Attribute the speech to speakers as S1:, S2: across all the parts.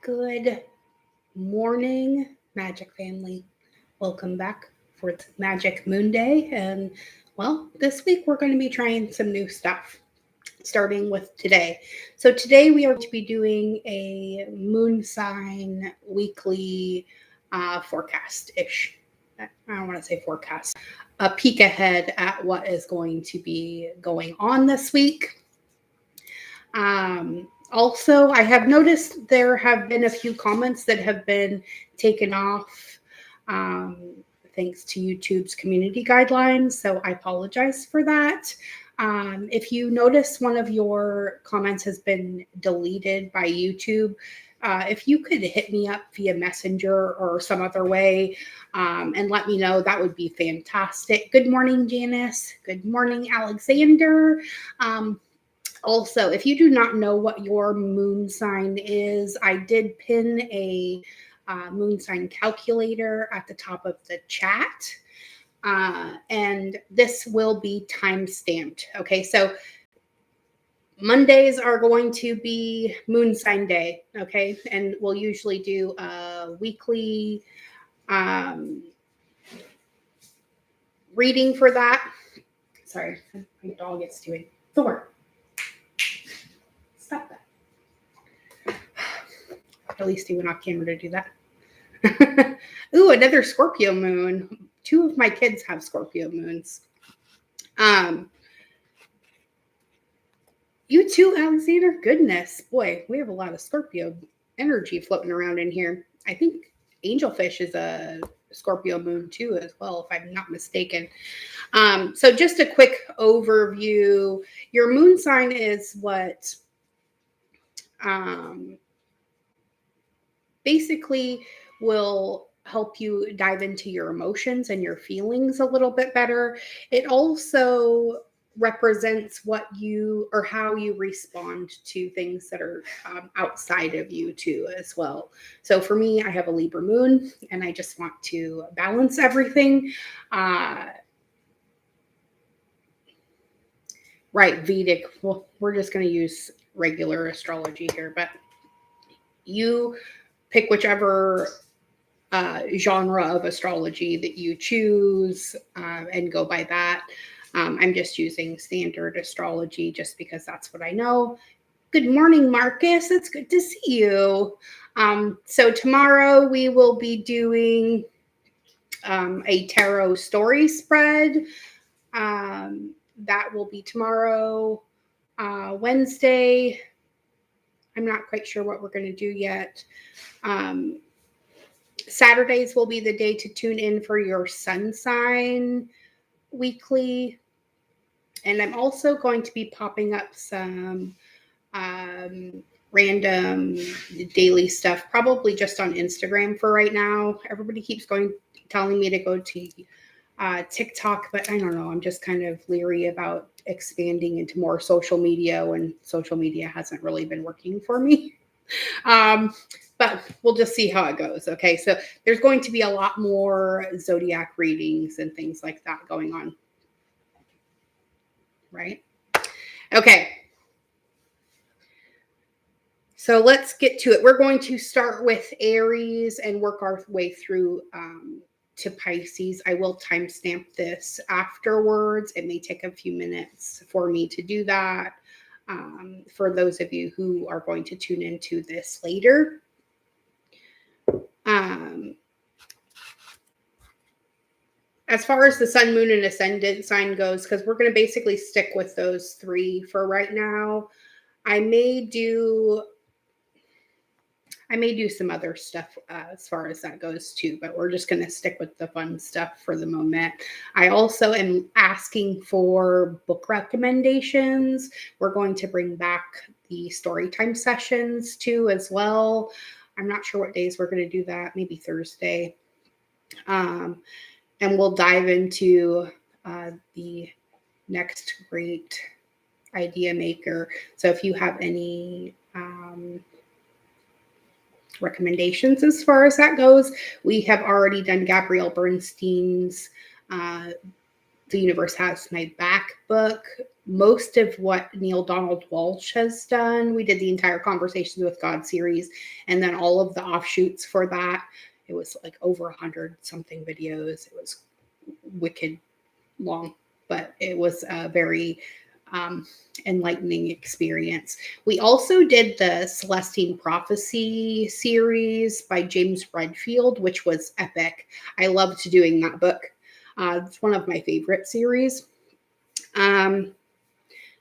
S1: Good morning, Magic family. Welcome back for Magic Moon Day. And well, this week we're going to be trying some new stuff, starting with today. So, today we are going to be doing a moon sign weekly forecast ish. I don't want to say forecast, a peek ahead at what is going to be going on this week. Also, I have noticed there have been a few comments that have been taken off um, thanks to YouTube's community guidelines. So I apologize for that. If you notice one of your comments has been deleted by YouTube, if you could hit me up via Messenger or some other way and let me know, that would be fantastic. Good morning, Janice. Good morning, Alexander. Also, if you do not know what your moon sign is, I did pin a moon sign calculator at the top of the chat. And this will be time stamped. Okay, so Mondays are going to be moon sign day. Okay, and we'll usually do a weekly reading for that. Sorry, my dog is doing Thor. Stop that. At least he went off camera to do that. Ooh, another Scorpio moon. Two of my kids have Scorpio moons. You too, Alexander? Goodness. Boy, we have a lot of Scorpio energy floating around in here. I think Angelfish is a Scorpio moon too as well, if I'm not mistaken. So just a quick overview. Your moon sign is what basically will help you dive into your emotions and your feelings a little bit better. It also represents what you or how you respond to things that are outside of you too as well. So for me, I have a Libra moon and I just want to balance everything. Right, Vedic. Well, we're just going to use regular astrology here, but you pick whichever genre of astrology that you choose and go by that. I'm just using standard astrology just because that's what I know. Good morning, Marcus. It's good to see you. So tomorrow we will be doing a tarot story spread. That will be tomorrow. Wednesday, I'm not quite sure what we're going to do yet. Saturdays will be the day to tune in for your sun sign weekly. And I'm also going to be popping up some random daily stuff, probably just on Instagram for right now. Everybody keeps telling me to go to TikTok, but I don't know. I'm just kind of leery about expanding into more social media when social media hasn't really been working for me. But we'll just see how it goes. Okay, so there's going to be a lot more zodiac readings and things like that going on. Right? Okay. So let's get to it. We're going to start with Aries and work our way through to Pisces. I will timestamp this afterwards. It may take a few minutes for me to do that. For those of you who are going to tune into this later. As far as the sun, moon, and ascendant sign goes, because we're going to basically stick with those three for right now. I may do some other stuff as far as that goes too, but we're just going to stick with the fun stuff for the moment. I also am asking for book recommendations. We're going to bring back the story time sessions too as well. I'm not sure what days we're going to do that, maybe Thursday. And we'll dive into the next great idea maker. So if you have any recommendations as far as that goes, we have already done Gabrielle Bernstein's The Universe Has My Back book, most of what Neil Donald Walsh has done. We did the entire Conversations with God series, and then all of the offshoots for that. It was like over 100 something videos. It was wicked long, but it was a very enlightening experience. We also did the Celestine Prophecy series by James Redfield, which was epic. I loved doing that book. It's one of my favorite series.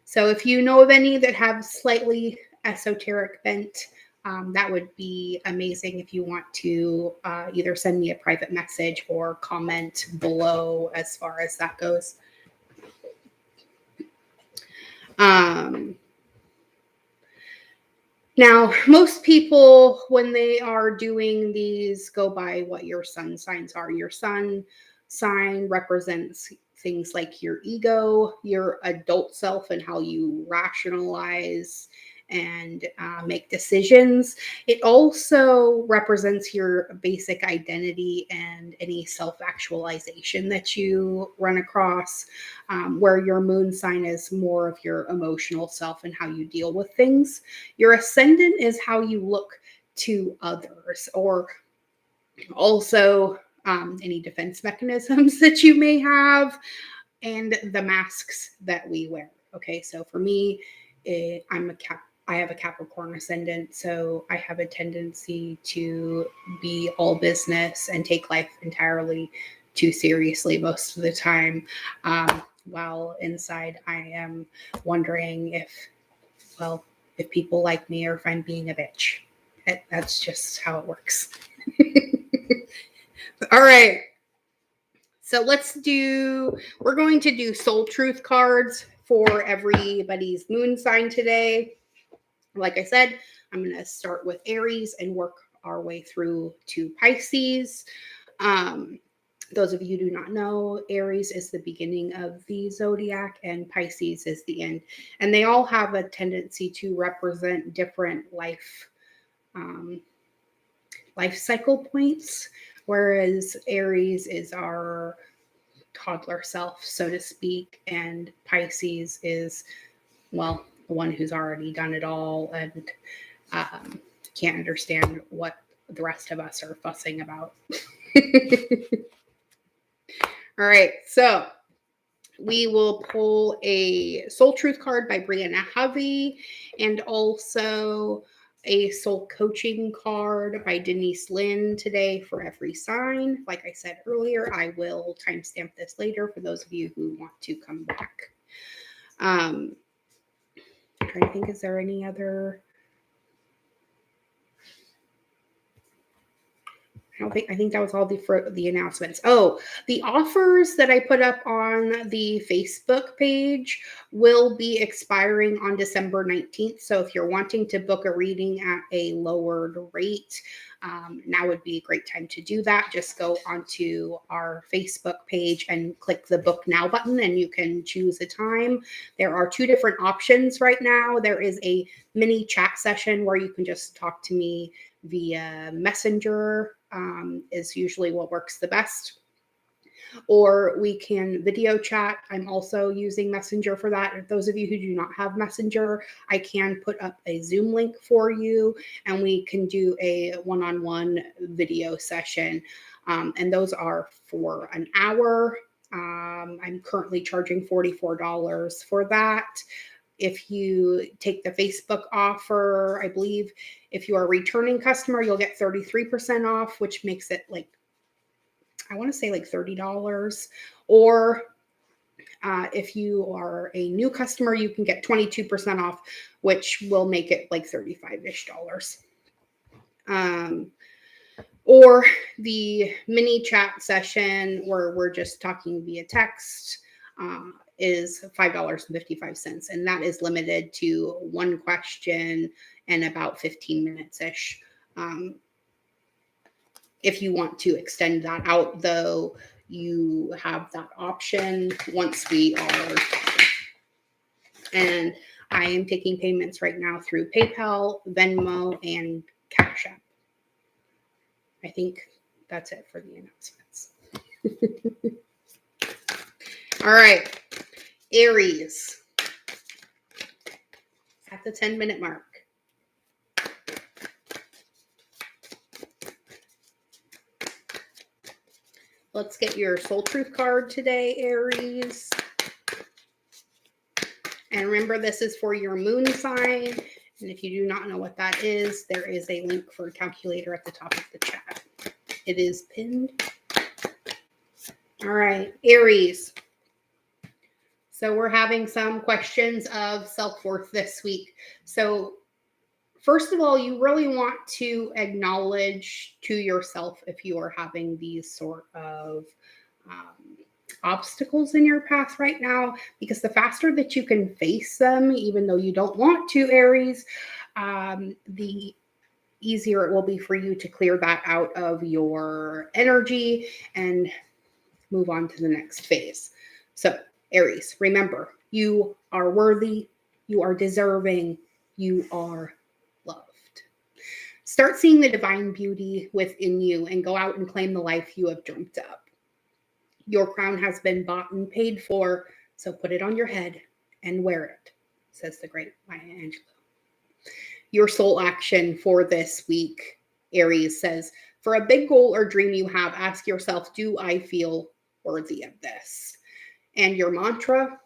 S1: So if you know of any that have slightly esoteric bent, that would be amazing if you want to either send me a private message or comment below as far as that goes. Now, most people, when they are doing these, go by what your sun signs are. Your sun sign represents things like your ego, your adult self, and how you rationalize and make decisions. It also represents your basic identity and any self-actualization that you run across, where your moon sign is more of your emotional self and how you deal with things. Your ascendant is how you look to others, or also any defense mechanisms that you may have, and the masks that we wear. Okay, so for me, I have a Capricorn ascendant, so I have a tendency to be all business and take life entirely too seriously most of the time. While inside, I am wondering if people like me or if I'm being a bitch. That's just how it works. All right. So we're going to do soul truth cards for everybody's moon sign today. Like I said, I'm going to start with Aries and work our way through to Pisces. Those of you who do not know, Aries is the beginning of the zodiac and Pisces is the end. And they all have a tendency to represent different life cycle points, whereas Aries is our toddler self, so to speak, and Pisces is, well, the one who's already done it all and can't understand what the rest of us are fussing about. All right, so we will pull a Soul Truth card by Brianna Hovey and also a soul coaching card by Denise Lynn today for every sign. Like I said earlier, I will timestamp this later for those of you who want to come back. I'm trying to think, is there any other? I think that was all the announcements. Oh, the offers that I put up on the Facebook page will be expiring on December 19th. So if you're wanting to book a reading at a lowered rate, now would be a great time to do that. Just go onto our Facebook page and click the book now button and you can choose a time. There are two different options right now. There is a mini chat session where you can just talk to me via Messenger, is usually what works the best. Or we can video chat. I'm also using Messenger for that. If those of you who do not have Messenger, I can put up a Zoom link for you and we can do a one-on-one video session. And those are for an hour. I'm currently charging $44 for that. If you take the Facebook offer, I believe if you are a returning customer, you'll get 33% off, which makes it like, I want to say like $30. Or if you are a new customer, you can get 22% off, which will make it like $35-ish. Or the mini chat session where we're just talking via text is $5.55. And that is limited to one question and about 15 minutes-ish. If you want to extend that out, though, you have that option once we are. And I am taking payments right now through PayPal, Venmo, and Cash App. I think that's it for the announcements. All right. Aries, at the 10-minute mark. Let's get your soul truth card today, Aries. And remember, this is for your moon sign. And if you do not know what that is, there is a link for a calculator at the top of the chat. It is pinned. All right, Aries. So we're having some questions of self-worth this week. So first of all, you really want to acknowledge to yourself if you are having these sort of obstacles in your path right now, because the faster that you can face them, even though you don't want to, Aries, the easier it will be for you to clear that out of your energy and move on to the next phase. So, Aries, remember, you are worthy, you are deserving, you are loved. Start seeing the divine beauty within you and go out and claim the life you have dreamt up. Your crown has been bought and paid for, so put it on your head and wear it, says the great Maya Angelou. Your soul action for this week, Aries, says, for a big goal or dream you have, ask yourself, do I feel worthy of this? And your mantra,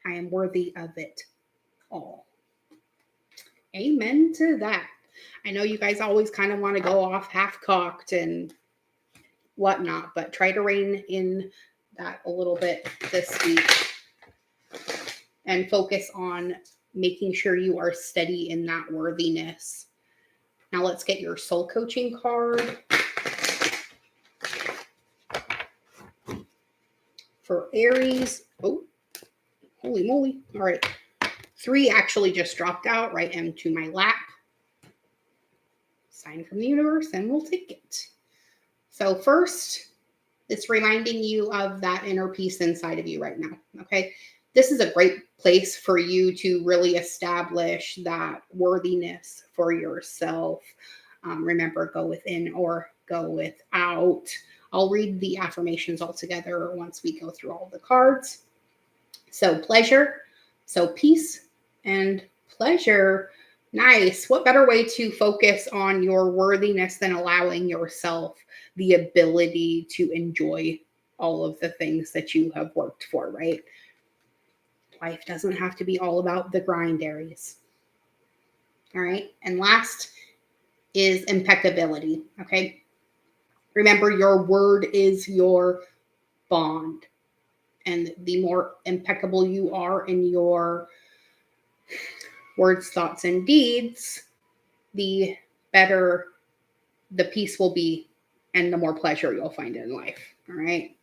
S1: I am worthy of it all. Amen to that. I know you guys always kind of want to go off half-cocked and whatnot, but try to rein in that a little bit this week and focus on making sure you are steady in that worthiness. Now let's get your soul coaching card. For Aries, oh, holy moly. All right. 3 actually just dropped out right into my lap. Sign from the universe, and we'll take it. So first, it's reminding you of that inner peace inside of you right now, okay? This is a great place for you to really establish that worthiness for yourself. Remember, go within or go without. I'll read the affirmations all together once we go through all the cards. So pleasure, so peace and pleasure. Nice. What better way to focus on your worthiness than allowing yourself the ability to enjoy all of the things that you have worked for, right? Life doesn't have to be all about the grind, Aries. All right. And last is impeccability. Okay. Remember, your word is your bond. And the more impeccable you are in your words, thoughts, and deeds, the better the peace will be and the more pleasure you'll find in life. All right.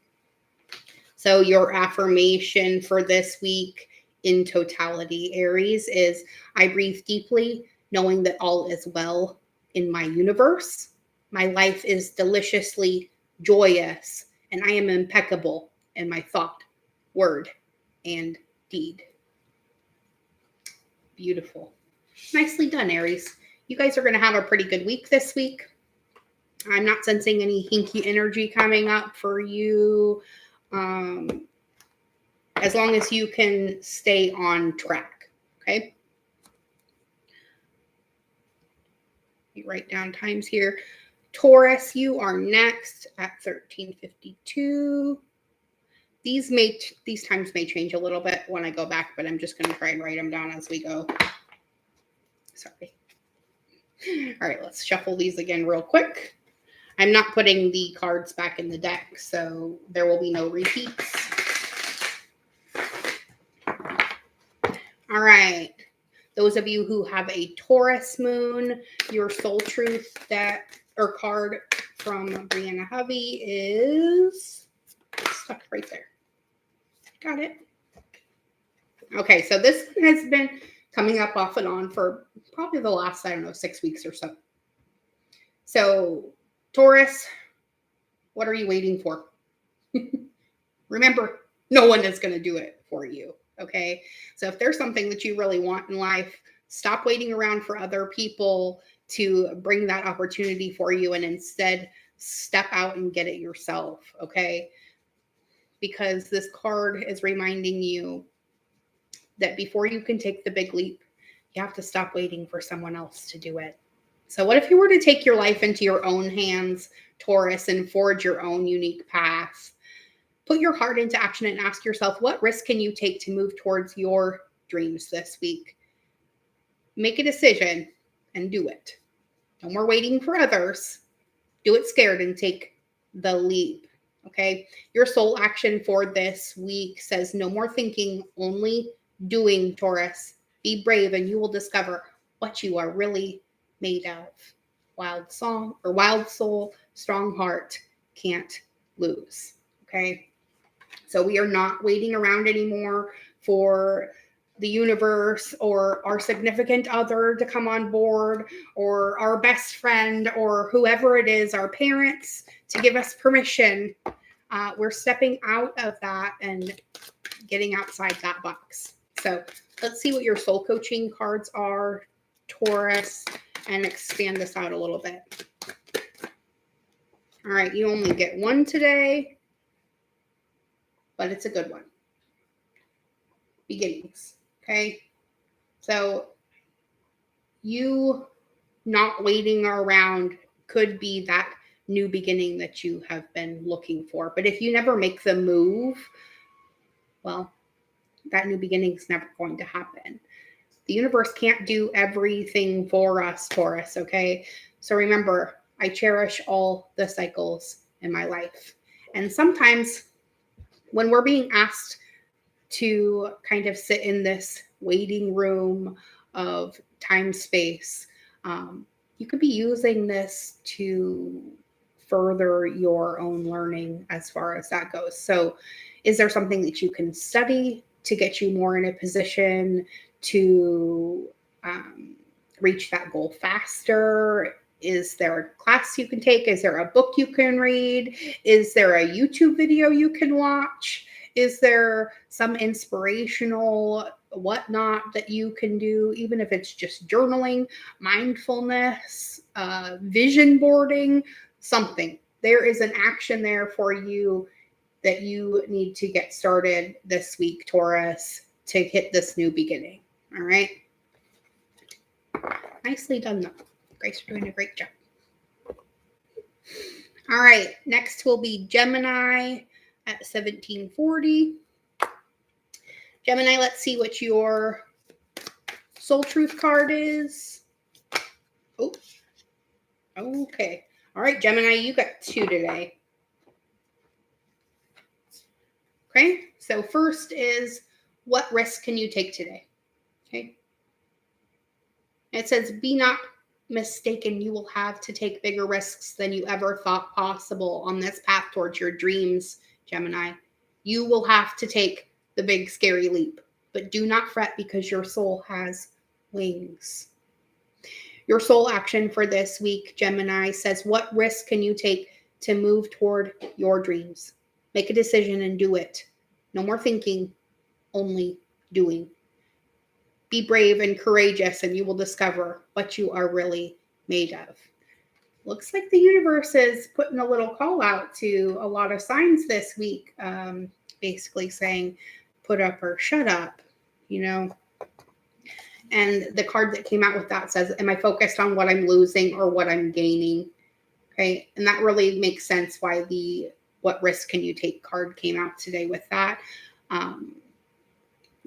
S1: So your affirmation for this week in totality, Aries, is I breathe deeply, knowing that all is well in my universe. My life is deliciously joyous, and I am impeccable in my thought, word, and deed. Beautiful. Nicely done, Aries. You guys are going to have a pretty good week this week. I'm not sensing any hinky energy coming up for you. As long as you can stay on track, okay? You write down times here. Taurus, you are next at 13:52. These times may change a little bit when I go back, but I'm just going to try and write them down as we go. Sorry. All right, let's shuffle these again real quick. I'm not putting the cards back in the deck, so there will be no repeats. All right. Those of you who have a Taurus moon, your soul truth deck or card from Brianna Hovey is stuck right there. Got it. Okay, so this has been coming up off and on for probably the last, 6 weeks or so. So, Taurus, what are you waiting for? Remember, no one is going to do it for you, okay? So if there's something that you really want in life, stop waiting around for other people to bring that opportunity for you and instead step out and get it yourself, okay? because this card is reminding you that before you can take the big leap, you have to stop waiting for someone else to do it. So what if you were to take your life into your own hands, Taurus, and forge your own unique path? Put your heart into action and ask yourself, what risk can you take to move towards your dreams this week? Make a decision and do it. No more waiting for others. Do it scared and take the leap. Okay. Your soul action for this week says no more thinking, only doing, Taurus. Be brave and you will discover what you are really made of. Wild song or wild soul, strong heart, can't lose. Okay. So we are not waiting around anymore for the universe or our significant other to come on board or our best friend or whoever it is, our parents, to give us permission. We're stepping out of that and getting outside that box. So let's see what your soul coaching cards are, Taurus, and expand this out a little bit. All right, you only get one today, but it's a good one. Beginnings. Okay. So you not waiting around could be that new beginning that you have been looking for. But if you never make the move, well, that new beginning is never going to happen. The universe can't do everything for us, Taurus. Okay. So remember, I cherish all the cycles in my life. And sometimes when we're being asked to kind of sit in this waiting room of time space, you could be using this to further your own learning as far as that goes. So is there something that you can study to get you more in a position to reach that goal faster? Is there a class you can take? Is there a book you can read? Is there a YouTube video you can watch? Is there some inspirational whatnot that you can do, even if it's just journaling, mindfulness, vision boarding, something? There is an action there for you that you need to get started this week, Taurus, to hit this new beginning. All right. Nicely done, though. Grace, you're doing a great job. All right. Next will be Gemini at 1740. Gemini, let's see what your soul truth card is. Oh, okay. All right, Gemini, you got 2 today. Okay, so first is, what risk can you take today? Okay. It says, be not mistaken, you will have to take bigger risks than you ever thought possible on this path towards your dreams, Gemini. You will have to take the big scary leap, but do not fret because your soul has wings. Your soul action for this week, Gemini, says, what risk can you take to move toward your dreams? Make a decision and do it. No more thinking, only doing. Be brave and courageous, and you will discover what you are really made of. Looks like the universe is putting a little call out to a lot of signs this week, basically saying, put up or shut up, you know. And the card that came out with that says, am I focused on what I'm losing or what I'm gaining? Okay. And that really makes sense why the what risk can you take card came out today with that.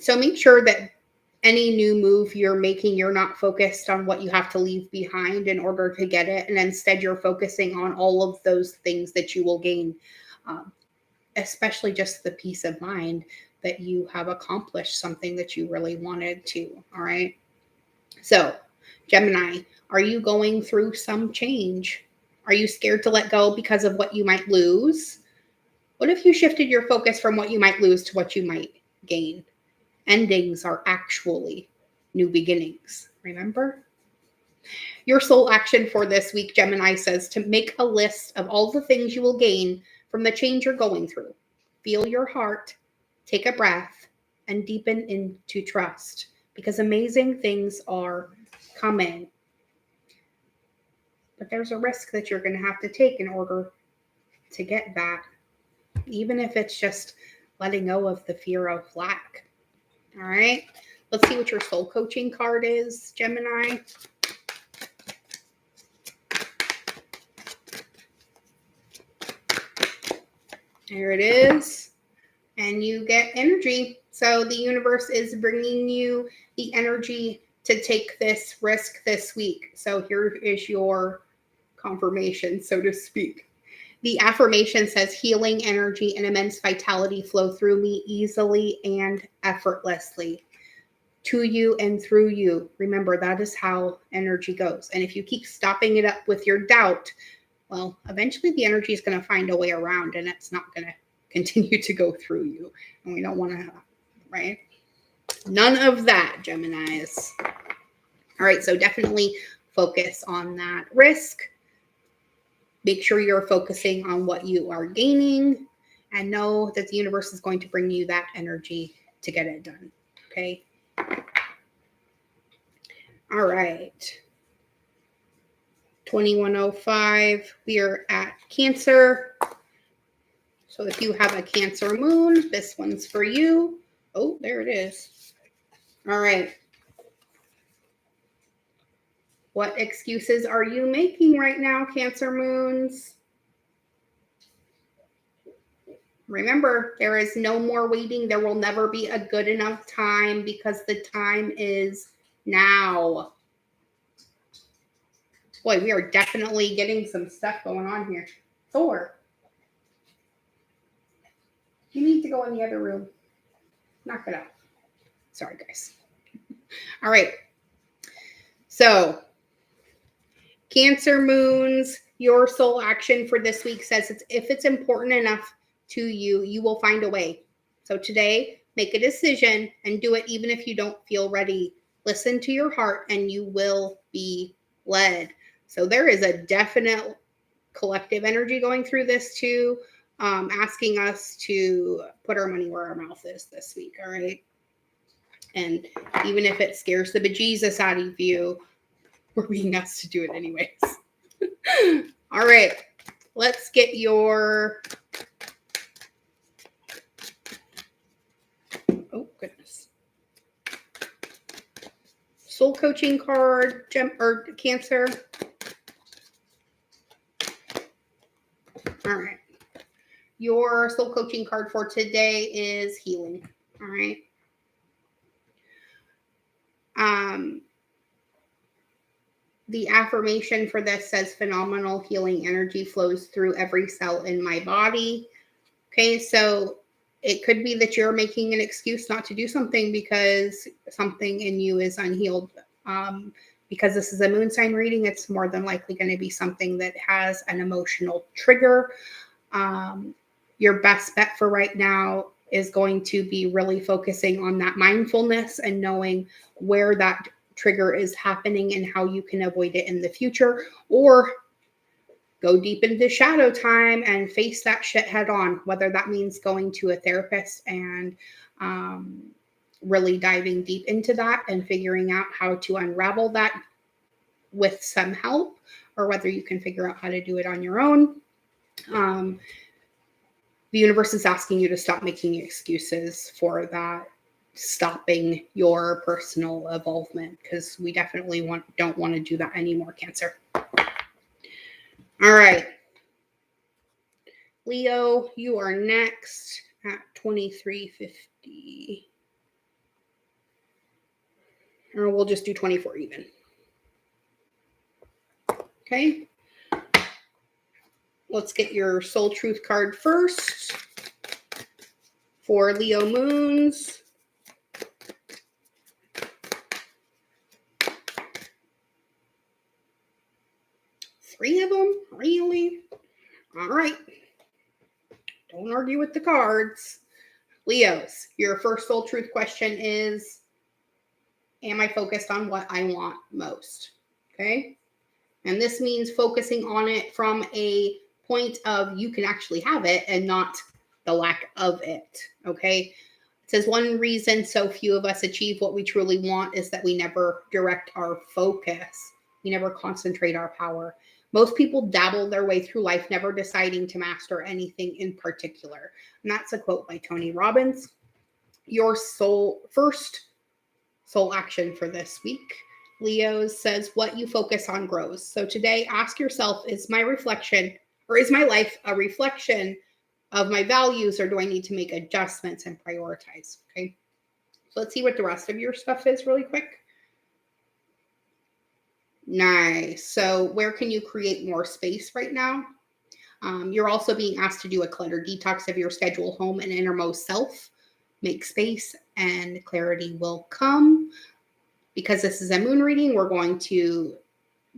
S1: So make sure that any new move you're making, you're not focused on what you have to leave behind in order to get it. And instead you're focusing on all of those things that you will gain, especially just the peace of mind that you have accomplished something that you really wanted to. All right. So Gemini, are you going through some change? Are you scared to let go because of what you might lose? What if you shifted your focus from what you might lose to what you might gain? Endings are actually new beginnings. Remember? Your soul action for this week, Gemini, says to make a list of all the things you will gain from the change you're going through. Feel your heart, take a breath, and deepen into trust, because amazing things are coming. But there's a risk that you're going to have to take in order to get that even if it's just letting go of the fear of lack. All right. Let's see what your soul coaching card is, Gemini. There it is. And you get energy. So the universe is bringing you the energy to take this risk this week. So here is your confirmation, so to speak. The affirmation says, healing energy and immense vitality flow through me easily and effortlessly. To you and through you. Remember, that is how energy goes. And if you keep stopping it up with your doubt, well, eventually the energy is going to find a way around and it's not going to continue to go through you. And we don't want to, right? None of that, Geminis. All right, so definitely focus on that risk. Make sure you're focusing on what you are gaining and know that the universe is going to bring you that energy to get it done, okay? All right. 2105, we are at Cancer. So if you have a Cancer moon, this one's for you. Oh, there it is. All right. What excuses are you making right now, Cancer moons? Remember, there is no more waiting. There will never be a good enough time because the time is now. Boy, we are definitely getting some stuff going on here. Thor, you need to go in the other room. Knock it off. Sorry, guys. All right. So, Cancer moons, your soul action for this week says if it's important enough to you, you will find a way. So today, make a decision and do it even if you don't feel ready. Listen to your heart and you will be led. So there is a definite collective energy going through this too, asking us to put our money where our mouth is this week, all right? And even if it scares the bejesus out of you, we're being asked to do it anyways. All right, let's get your, oh goodness, soul coaching card, Cancer. All right, your soul coaching card for today is healing. All right. The affirmation for this says phenomenal healing energy flows through every cell in my body. Okay, so it could be that you're making an excuse not to do something because something in you is unhealed. Because this is a moon sign reading, it's more than likely going to be something that has an emotional trigger. Your best bet for right now is going to be really focusing on that mindfulness and knowing where that trigger is happening and how you can avoid it in the future, or go deep into shadow time and face that shit head on, whether that means going to a therapist and really diving deep into that and figuring out how to unravel that with some help, or whether you can figure out how to do it on your own. The universe is asking you to stop making excuses for that, stopping your personal evolvement, because we definitely don't want to do that anymore, Cancer. All right. Leo, you are next at 2350. Or we'll just do 24 even. Okay. Let's get your soul truth card first for Leo moons. Three of them? Really? All right. Don't argue with the cards. Leos, your first soul truth question is, am I focused on what I want most? Okay. And this means focusing on it from a point of you can actually have it and not the lack of it. Okay. It says one reason so few of us achieve what we truly want is that we never direct our focus. We never concentrate our power. Most people dabble their way through life, never deciding to master anything in particular. And that's a quote by Tony Robbins. Your first soul action for this week, Leos, says what you focus on grows. So today, ask yourself, is my life a reflection of my values, or do I need to make adjustments and prioritize? Okay. So let's see what the rest of your stuff is really quick. Nice. So where can you create more space right now? You're also being asked to do a clutter detox of your schedule, home, and innermost self. Make space and clarity will come. Because this is a moon reading, we're going to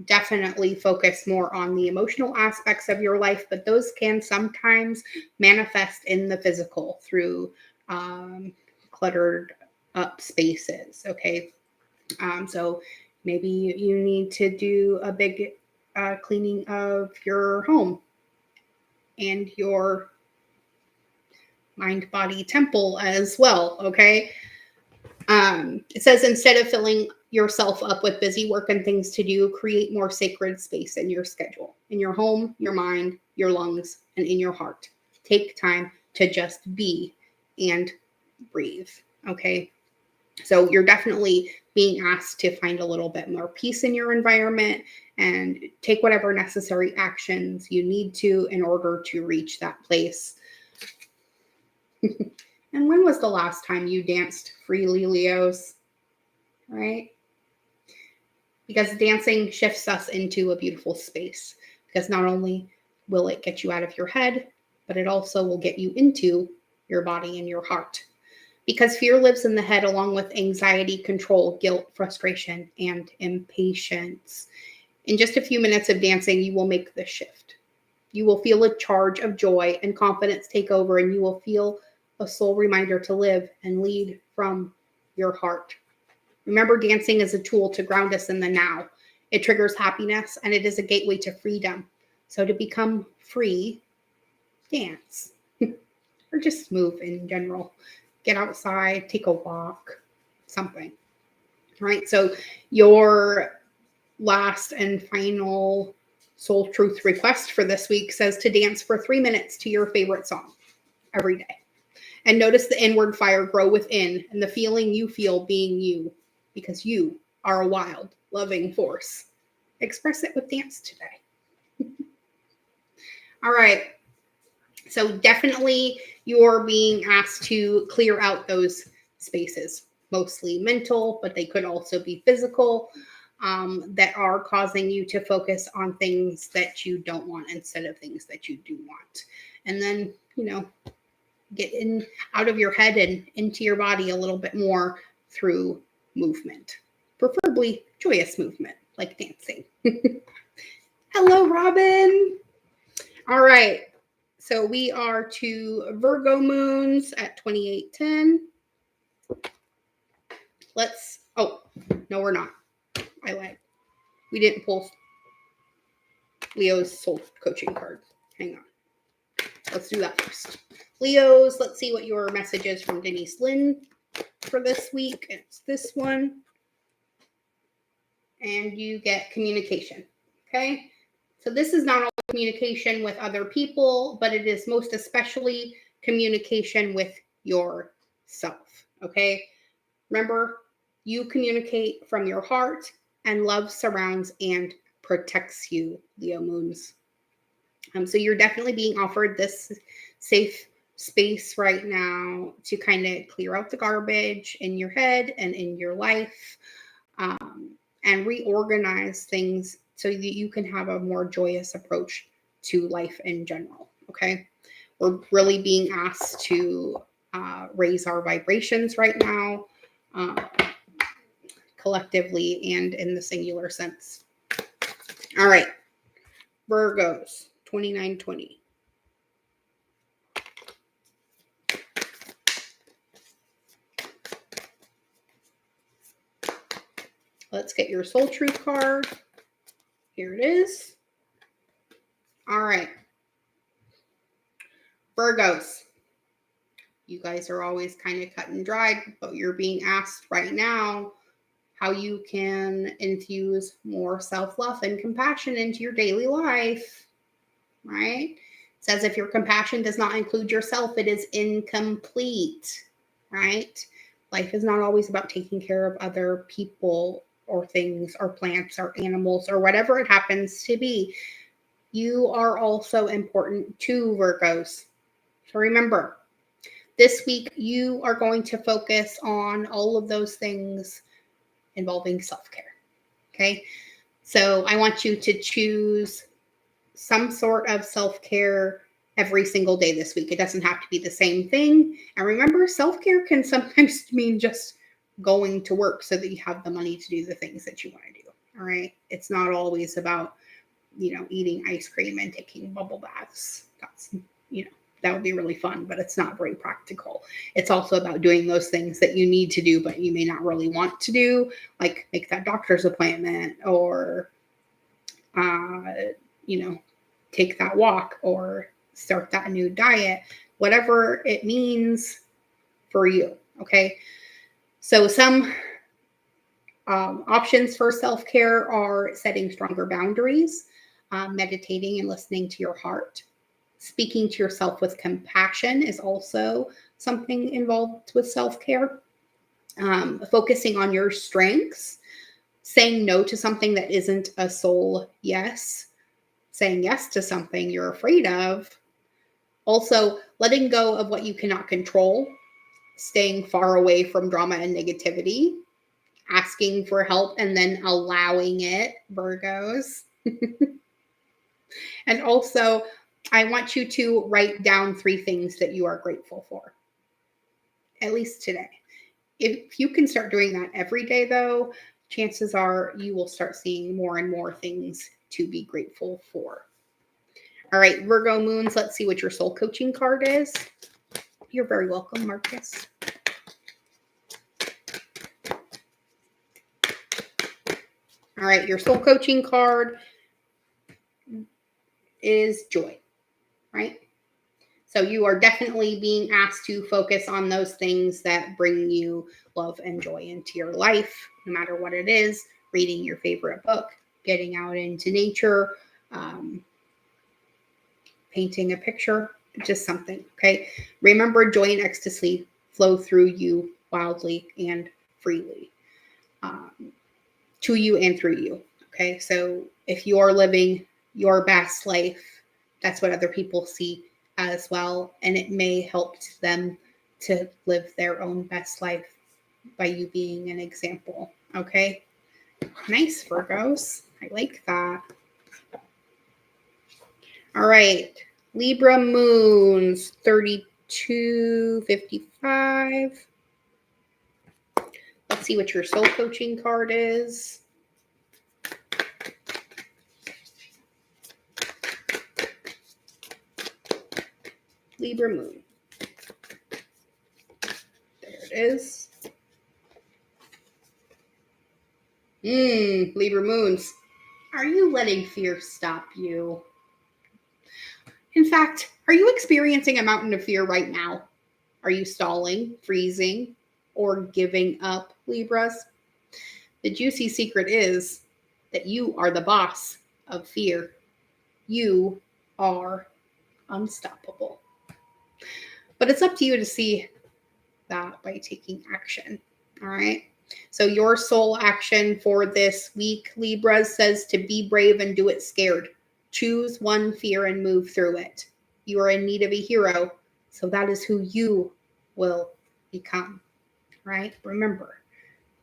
S1: definitely focus more on the emotional aspects of your life, but those can sometimes manifest in the physical through cluttered up spaces. Okay. So maybe you need to do a big cleaning of your home and your mind, body, temple as well. Okay. It says, instead of filling yourself up with busy work and things to do, create more sacred space in your schedule, in your home, your mind, your lungs, and in your heart. Take time to just be and breathe. Okay. So you're definitely being asked to find a little bit more peace in your environment and take whatever necessary actions you need to in order to reach that place. And when was the last time you danced freely, Leos? Right? Because dancing shifts us into a beautiful space. Because not only will it get you out of your head, but it also will get you into your body and your heart. Because fear lives in the head, along with anxiety, control, guilt, frustration, and impatience. In just a few minutes of dancing, you will make the shift. You will feel a charge of joy and confidence take over, and you will feel a soul reminder to live and lead from your heart. Remember, dancing is a tool to ground us in the now. It triggers happiness, and it is a gateway to freedom. So to become free, dance. Or just move in general. Get outside, take a walk, something. All right, so your last and final soul truth request for this week says to dance for 3 minutes to your favorite song every day. And notice the inward fire grow within and the feeling you feel being you, because you are a wild, loving force. Express it with dance today. All right. So definitely you're being asked to clear out those spaces, mostly mental, but they could also be physical, that are causing you to focus on things that you don't want instead of things that you do want. And then, get in out of your head and into your body a little bit more through movement, preferably joyous movement like dancing. Hello, Robin. All right. So we are to Virgo moons at 2810. No, we're not. I lied. We didn't pull Leo's soul coaching card. Hang on. Let's do that first. Leos, let's see what your message is from Denise Lynn for this week. It's this one. And you get communication. Okay. So this is not all communication with other people, but it is most especially communication with yourself. Okay. Remember, you communicate from your heart, and love surrounds and protects you, Leo moons. So you're definitely being offered this safe space right now to kind of clear out the garbage in your head and in your life, and reorganize things so that you can have a more joyous approach to life in general. Okay. We're really being asked to raise our vibrations right now, collectively and in the singular sense. All right. Virgos, 2920. Let's get your soul truth card. Here it is. All right. Virgos. You guys are always kind of cut and dried, but you're being asked right now, how you can infuse more self-love and compassion into your daily life, right? It says if your compassion does not include yourself, it is incomplete, right? Life is not always about taking care of other people or things or plants or animals or whatever it happens to be. You are also important to Virgos. So remember, this week you are going to focus on all of those things involving self-care. Okay. So I want you to choose some sort of self-care every single day this week. It doesn't have to be the same thing. And remember, self-care can sometimes mean just going to work so that you have the money to do the things that you want to do. All right. It's not always about, eating ice cream and taking bubble baths. That's, that would be really fun, but it's not very practical. It's also about doing those things that you need to do, but you may not really want to do, like make that doctor's appointment or, take that walk or start that new diet, whatever it means for you. Okay. So some options for self-care are setting stronger boundaries, meditating and listening to your heart. Speaking to yourself with compassion is also something involved with self-care. Focusing on your strengths, saying no to something that isn't a soul yes, saying yes to something you're afraid of. Also, letting go of what you cannot control, staying far away from drama and negativity, asking for help and then allowing it, Virgos. And also, I want you to write down 3 things that you are grateful for, at least today. If you can start doing that every day, though, chances are you will start seeing more and more things to be grateful for. All right, Virgo moons, let's see what your soul coaching card is. You're very welcome, Marcus. All right, your soul coaching card is joy, right? So you are definitely being asked to focus on those things that bring you love and joy into your life, no matter what it is. Reading your favorite book, getting out into nature, painting a picture, just something, okay? Remember, joy and ecstasy flow through you wildly and freely, to you and through you, okay? So if you are living your best life, that's what other people see as well, and it may help them to live their own best life by you being an example, okay? Nice, Virgos. I like that. All right, Libra moons 3255. Let's see what your soul coaching card is. Libra moon. There it is. Libra moons. Are you letting fear stop you? In fact, are you experiencing a mountain of fear right now? Are you stalling, freezing, or giving up, Libras? The juicy secret is that you are the boss of fear. You are unstoppable. But it's up to you to see that by taking action. All right. So your soul action for this week, Libra, says to be brave and do it scared. Choose one fear and move through it. You are in need of a hero, so that is who you will become. Right? Remember,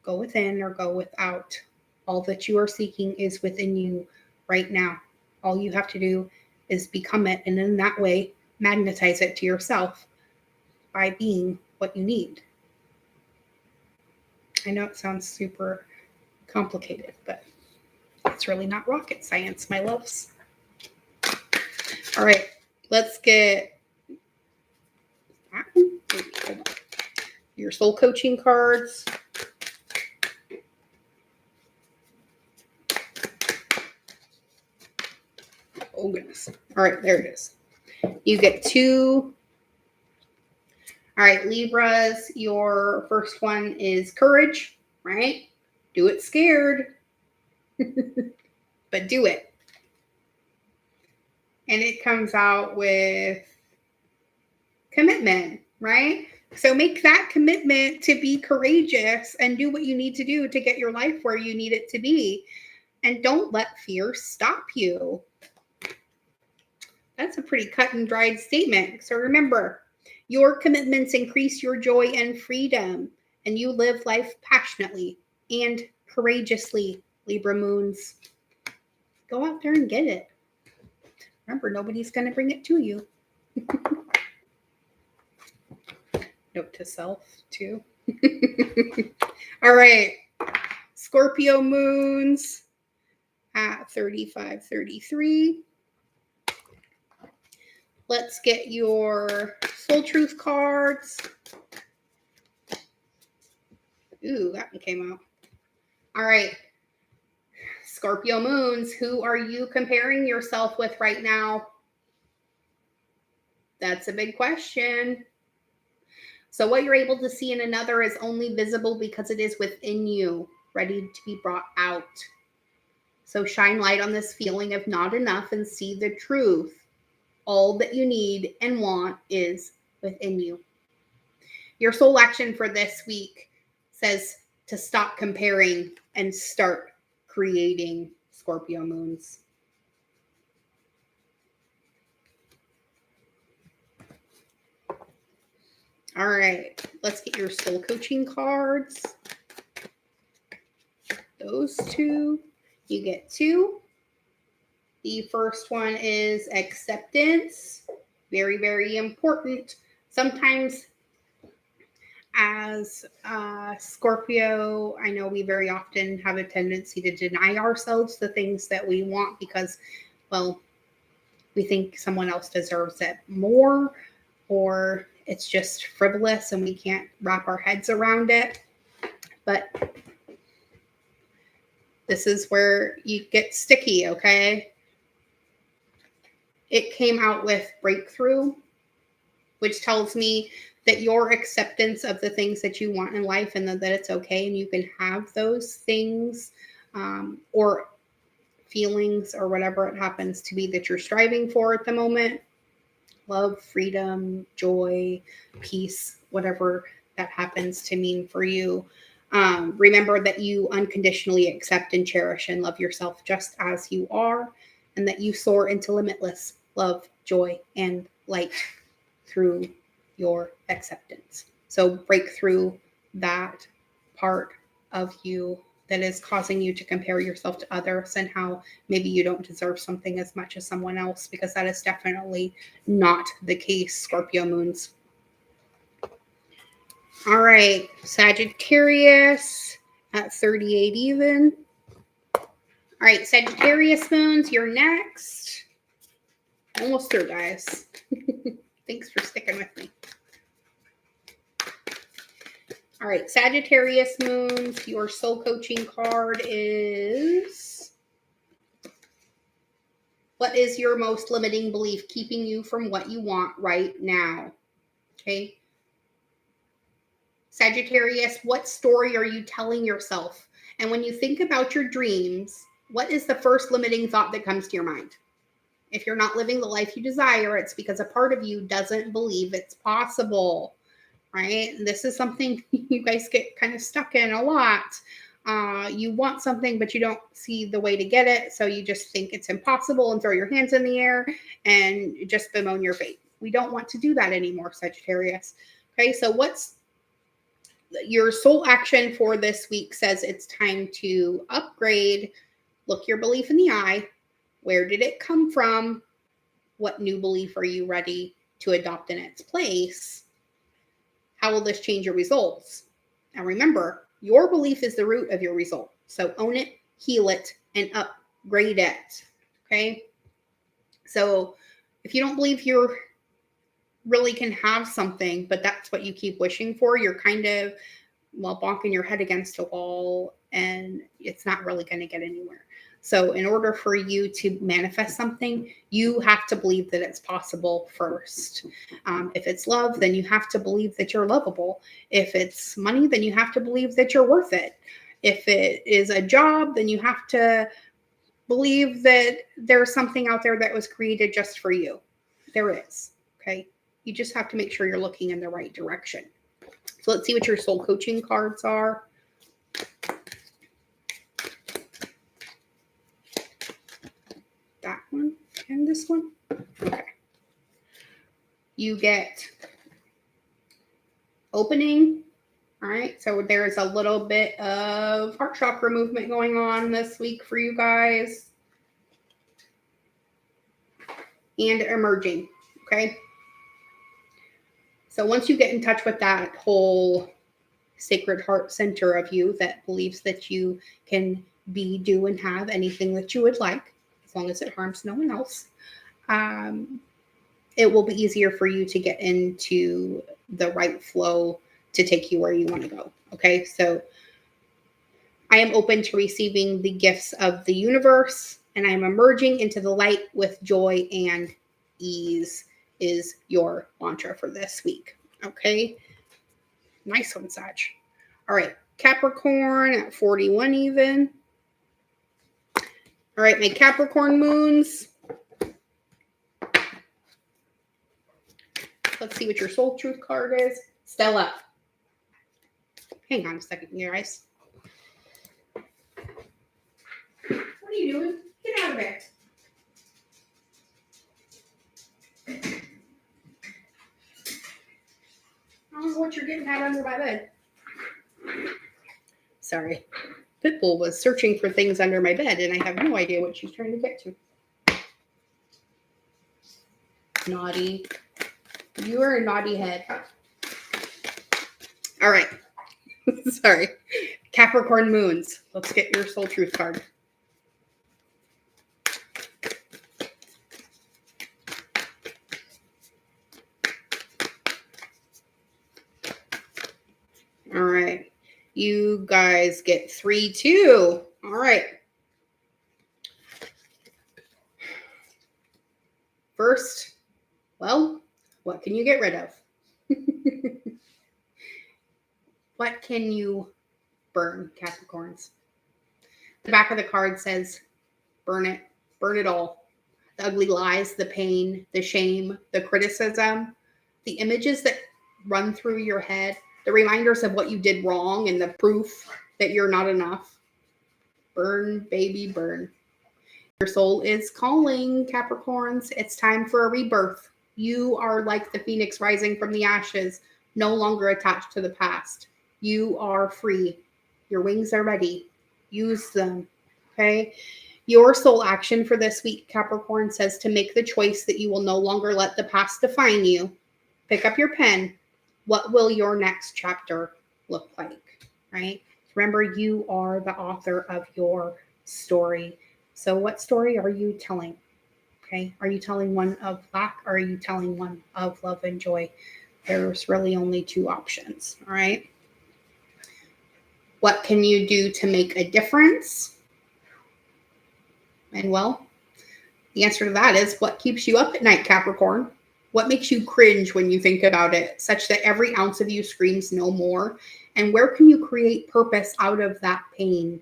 S1: go within or go without. All that you are seeking is within you right now. All you have to do is become it, and in that way, magnetize it to yourself by being what you need. I know it sounds super complicated, but it's really not rocket science, my loves. All right, let's get your soul coaching cards. Oh, goodness. All right, there it is. You get 2. All right, Libras, your first one is courage, right? Do it scared, but do it. And it comes out with commitment, right? So make that commitment to be courageous and do what you need to do to get your life where you need it to be. And don't let fear stop you. That's a pretty cut and dried statement. So remember, your commitments increase your joy and freedom, and you live life passionately and courageously, Libra moons. Go out there and get it. Remember, nobody's going to bring it to you. Note to self, too. All right. Scorpio moons at 35, 33. Let's get your soul truth cards. Ooh, that one came out. All right. Scorpio moons, who are you comparing yourself with right now? That's a big question. So what you're able to see in another is only visible because it is within you, ready to be brought out. So shine light on this feeling of not enough and see the truth. All that you need and want is within you. Your soul action for this week says to stop comparing and start creating, Scorpio moons. All right, let's get your soul coaching cards. Those two, you get two. The first one is acceptance. Very, very important. Sometimes as Scorpio, I know we very often have a tendency to deny ourselves the things that we want because, well, we think someone else deserves it more, or it's just frivolous and we can't wrap our heads around it. But this is where you get sticky, okay? It came out with breakthrough, which tells me that your acceptance of the things that you want in life and that it's okay and you can have those things or feelings or whatever it happens to be that you're striving for at the moment. Love, freedom, joy, peace, whatever that happens to mean for you. Remember that you unconditionally accept and cherish and love yourself just as you are, and that you soar into limitless love, joy, and light through your acceptance. So break through that part of you that is causing you to compare yourself to others and how maybe you don't deserve something as much as someone else, because that is definitely not the case, Scorpio moons. All right, Sagittarius at 38 even. All right, Sagittarius moons, you're next. Almost through, guys. Thanks for sticking with me. All right, Sagittarius moons, your soul coaching card is, what is your most limiting belief keeping you from what you want right now? Okay. Sagittarius, what story are you telling yourself? And when you think about your dreams, what is the first limiting thought that comes to your mind? If you're not living the life you desire, it's because a part of you doesn't believe it's possible. Right? This is something you guys get kind of stuck in a lot. You want something, but you don't see the way to get it. So you just think it's impossible and throw your hands in the air and just bemoan your fate. We don't want to do that anymore, Sagittarius. Okay, so what's your soul action for this week? Says it's time to upgrade. Look your belief in the eye. Where did it come from? What new belief are you ready to adopt in its place? How will this change your results? Now remember, your belief is the root of your result. So own it, heal it, and upgrade it. Okay? So if you don't believe you really can have something, but that's what you keep wishing for, you're kind of, well, bonking your head against a wall and it's not really going to get anywhere. So in order for you to manifest something, you have to believe that it's possible first. If it's love, then you have to believe that you're lovable. If it's money, then you have to believe that you're worth it. If it is a job, then you have to believe that there's something out there that was created just for you. There is. Okay. You just have to make sure you're looking in the right direction. So let's see what your soul coaching cards are. That one and this one. Okay. You get opening. All right. So there's a little bit of heart chakra movement going on this week for you guys. And emerging. Okay. So once you get in touch with that whole sacred heart center of you that believes that you can be, do, and have anything that you would like, as long as it harms no one else, it will be easier for you to get into the right flow to take you where you want to go. Okay, so I am open to receiving the gifts of the universe, and I am emerging into the light with joy and ease is your mantra for this week. Okay, nice one, Sag. All right, Capricorn at 41 even. All right, my Capricorn moons. Let's see what your soul truth card is. Stella. Hang on a second, you guys. What are you doing? Get out of there. I don't know what you're getting at under my bed. Sorry. Pitbull was searching for things under my bed, and I have no idea what she's trying to get to. Naughty. You are a naughty head. All right. Sorry. Capricorn moons. Let's get your soul truth card. All right. You guys get 3, 2. All right. First, well, what can you get rid of? What can you burn, Capricorns? The back of the card says, burn it all. The ugly lies, the pain, the shame, the criticism, the images that run through your head, the reminders of what you did wrong and the proof that you're not enough. Burn, baby, burn. Your soul is calling, Capricorns. It's time for a rebirth. You are like the phoenix rising from the ashes, no longer attached to the past. You are free. Your wings are ready. Use them. Okay? Your soul action for this week, Capricorn, says to make the choice that you will no longer let the past define you. Pick up your pen. What will your next chapter look like? Right? Remember, you are the author of your story. So what story are you telling? Okay? Are you telling one of lack, or are you telling one of love and joy? There's really only 2 options. All right? What can you do to make a difference? And well, the answer to that is what keeps you up at night, Capricorn? What makes you cringe when you think about it, such that every ounce of you screams no more? And where can you create purpose out of that pain?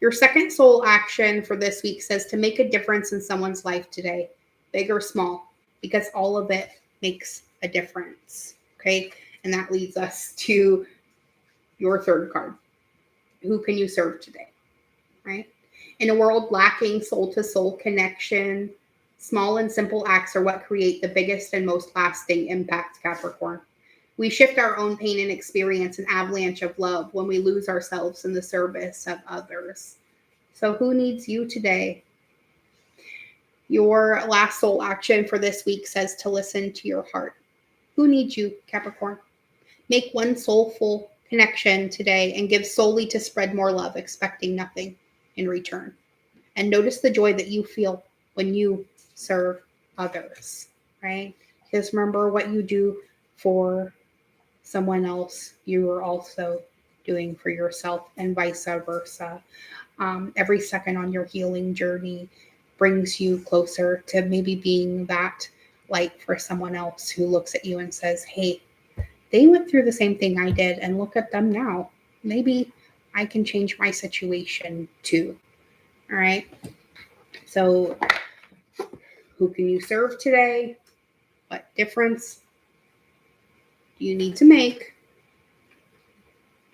S1: Your second soul action for this week says to make a difference in someone's life today, big or small, because all of it makes a difference. Okay. And that leads us to your third card. Who can you serve today? Right? In a world lacking soul-to-soul connection, small and simple acts are what create the biggest and most lasting impact, Capricorn. We shift our own pain and experience an avalanche of love when we lose ourselves in the service of others. So who needs you today? Your last soul action for this week says to listen to your heart. Who needs you, Capricorn? Make one soulful connection today and give solely to spread more love, expecting nothing in return. And notice the joy that you feel when you serve others, right? Because remember, what you do for someone else, you are also doing for yourself, and vice versa. Every second on your healing journey brings you closer to maybe being that light for someone else who looks at you and says, hey, they went through the same thing I did, and look at them now. Maybe I can change my situation too. All right. So who can you serve today? What difference do you need to make?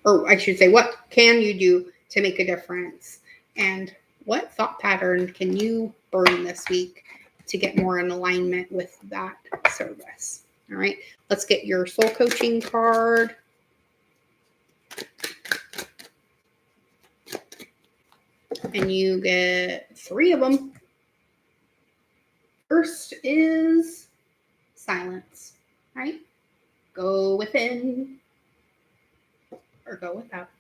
S1: Or I should say, what can you do to make a difference? And what thought pattern can you burn this week to get more in alignment with that service? All right, let's get your soul coaching card. And you get 3 of them. First is silence, right? Go within or go without,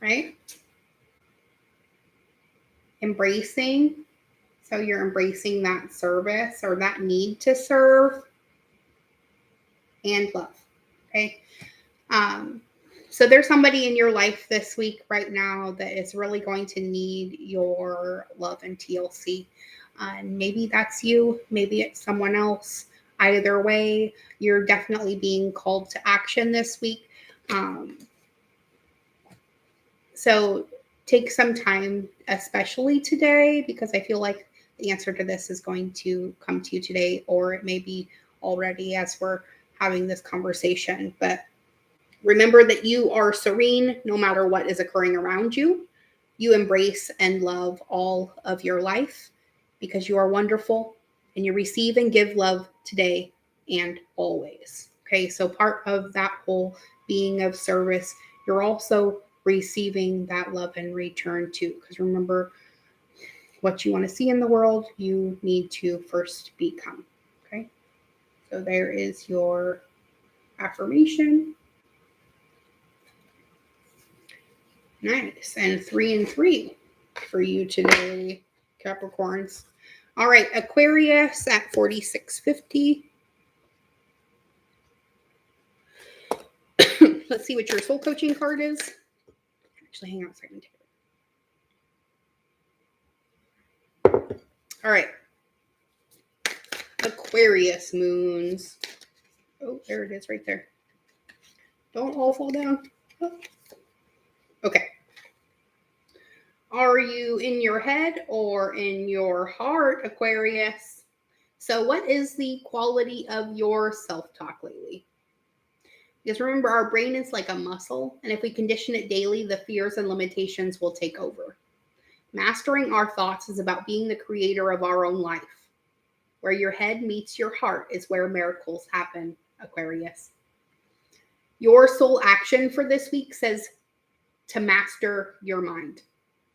S1: right? Embracing. So you're embracing that service or that need to serve, and love, okay? So there's somebody in your life this week right now that is really going to need your love and TLC. Maybe that's you, maybe it's someone else. Either way, you're definitely being called to action this week. So take some time, especially today, because I feel like the answer to this is going to come to you today, or it may be already as we're having this conversation. But remember that you are serene no matter what is occurring around you. You embrace and love all of your life because you are wonderful, and you receive and give love today and always. Okay, so part of that whole being of service, you're also receiving that love in return too. Because remember, what you want to see in the world, you need to first become. Okay, so there is your affirmation. Nice. And 3 and 3 for you today, Capricorns. All right, Aquarius at 4650. Let's see what your soul coaching card is. Actually, hang on a second. All right. Aquarius moons. Oh, there it is right there. Don't all fall down. Oh. Okay. Are you in your head or in your heart, Aquarius? So what is the quality of your self-talk lately? Because remember, our brain is like a muscle, and if we condition it daily, the fears and limitations will take over. Mastering our thoughts is about being the creator of our own life. Where your head meets your heart is where miracles happen, Aquarius. Your soul action for this week says to master your mind.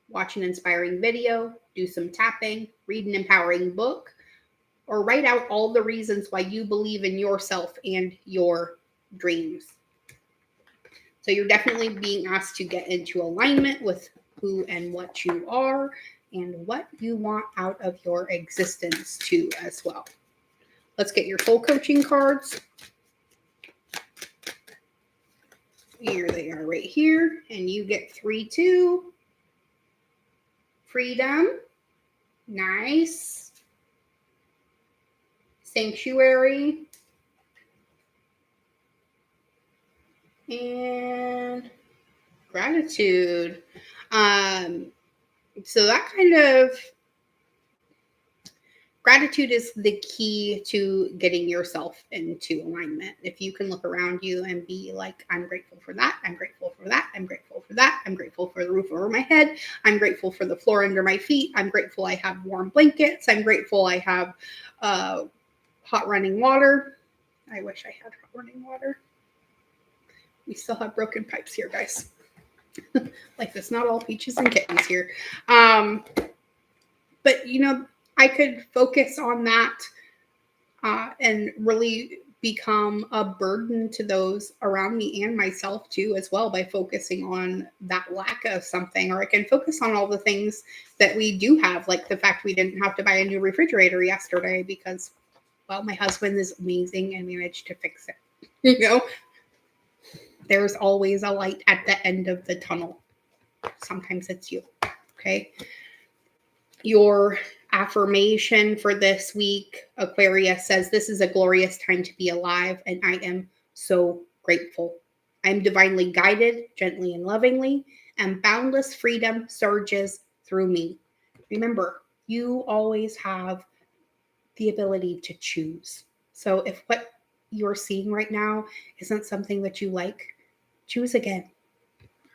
S1: Watch an inspiring video, do some tapping, read an empowering book, or write out all the reasons why you believe in yourself and your dreams. So you're definitely being asked to get into alignment with who and what you are and what you want out of your existence too as well. Let's get your soul coaching cards. Here they are right here. And you get 3-2. Freedom. Nice. Sanctuary. And gratitude. So that kind of gratitude is the key to getting yourself into alignment. If you can look around you and be like, I'm grateful for that, I'm grateful for that, I'm grateful for that, I'm grateful for the roof over my head, I'm grateful for the floor under my feet, I'm grateful I have warm blankets, I'm grateful I have hot running water. I wish I had hot running water. We still have broken pipes here, guys. Life is not all peaches and kittens here. But, you know, I could focus on that and really become a burden to those around me and myself too as well by focusing on that lack of something. Or I can focus on all the things that we do have, like the fact we didn't have to buy a new refrigerator yesterday because, well, my husband is amazing and managed to fix it. You know, there's always a light at the end of the tunnel. Sometimes it's you, okay? Your affirmation for this week, Aquarius, says, this is a glorious time to be alive, and I am so grateful. I am divinely guided, gently and lovingly, and boundless freedom surges through me. Remember, you always have the ability to choose. So if what you're seeing right now isn't something that you like, choose again,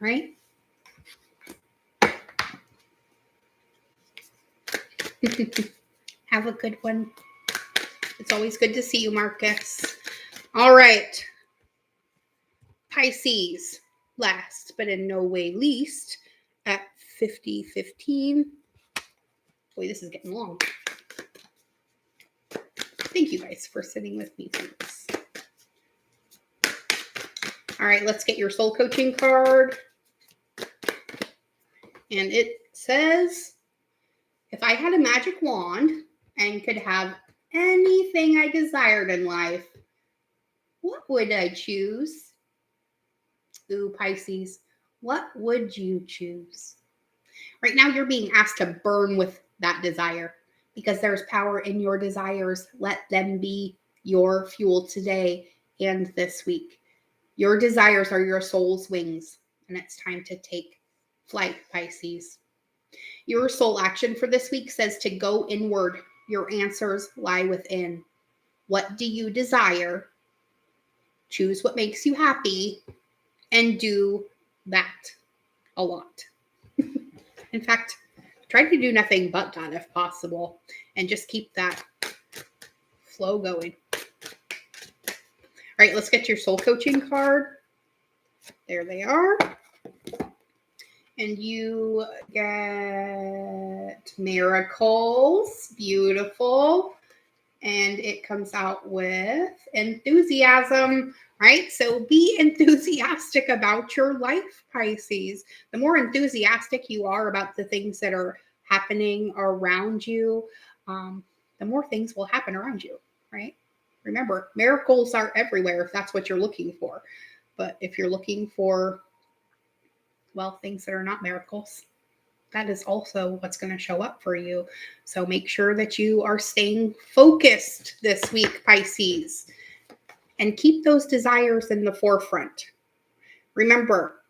S1: right? Have a good one. It's always good to see you, Marcus. All right. Pisces, last but in no way least, at 50:15. Boy, this is getting long. Thank you guys for sitting with me through this. All right, let's get your soul coaching card. And it says, if I had a magic wand and could have anything I desired in life, what would I choose? Ooh, Pisces, what would you choose? Right now, you're being asked to burn with that desire because there's power in your desires. Let them be your fuel today and this week. Your desires are your soul's wings, and it's time to take flight, Pisces. Your soul action for this week says to go inward. Your answers lie within. What do you desire? Choose what makes you happy and do that a lot. In fact, try to do nothing but that if possible, and just keep that flow going. All right, let's get your soul coaching card. There they are. And you get miracles. Beautiful. And it comes out with enthusiasm, right? So be enthusiastic about your life, Pisces. The more enthusiastic you are about the things that are happening around you, the more things will happen around you, right? Remember, miracles are everywhere if that's what you're looking for. But if you're looking for, well, things that are not miracles, that is also what's going to show up for you. So make sure that you are staying focused this week, Pisces, and keep those desires in the forefront. Remember,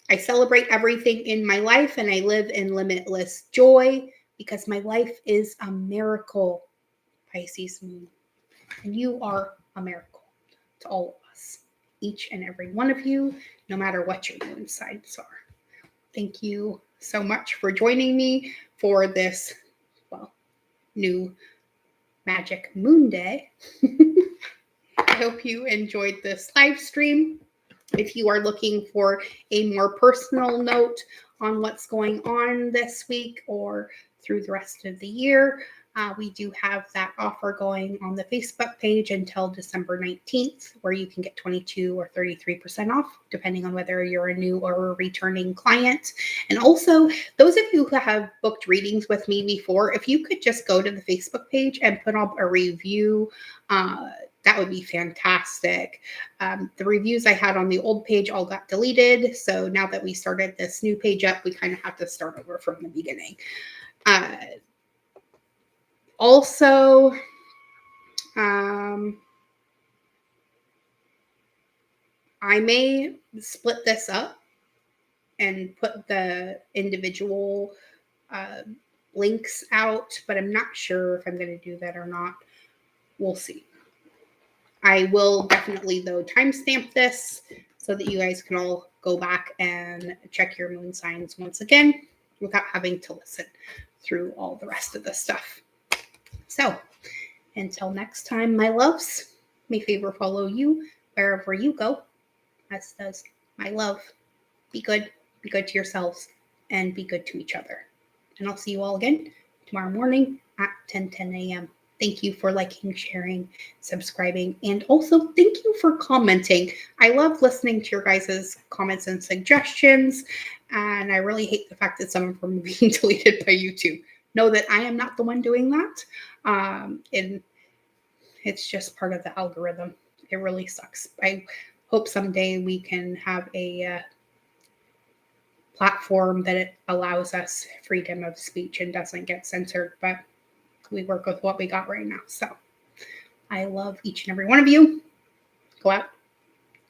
S1: I celebrate everything in my life and I live in limitless joy because my life is a miracle, Pisces moon. And you are a miracle to all of us, each and every one of you, no matter what your moon signs are. Thank you so much for joining me for this, well, new Magic Moon Day. I hope you enjoyed this live stream. If you are looking for a more personal note on what's going on this week or through the rest of the year, we do have that offer going on the Facebook page until December 19th, where you can get 22 or 33% off, depending on whether you're a new or a returning client. And also, those of you who have booked readings with me before, if you could just go to the Facebook page and put up a review, that would be fantastic. The reviews I had on the old page all got deleted. So now that we started this new page up, we kind of have to start over from the beginning. Also, I may split this up and put the individual links out, but I'm not sure if I'm going to do that or not. We'll see. I will definitely, though, timestamp this so that you guys can all go back and check your moon signs once again without having to listen through all the rest of the stuff. So, until next time, my loves, may favor follow you wherever you go, as does my love. Be good to yourselves, and be good to each other. And I'll see you all again tomorrow morning at 10 a.m. Thank you for liking, sharing, subscribing, and also thank you for commenting. I love listening to your guys' comments and suggestions, and I really hate the fact that some of them are being deleted by YouTube. Know that I am not the one doing that, and it's just part of the algorithm. It really sucks. I hope someday we can have a platform that it allows us freedom of speech and doesn't get censored, but we work with what we got right now. So I love each and every one of you. Go out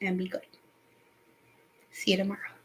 S1: and be good. See you tomorrow.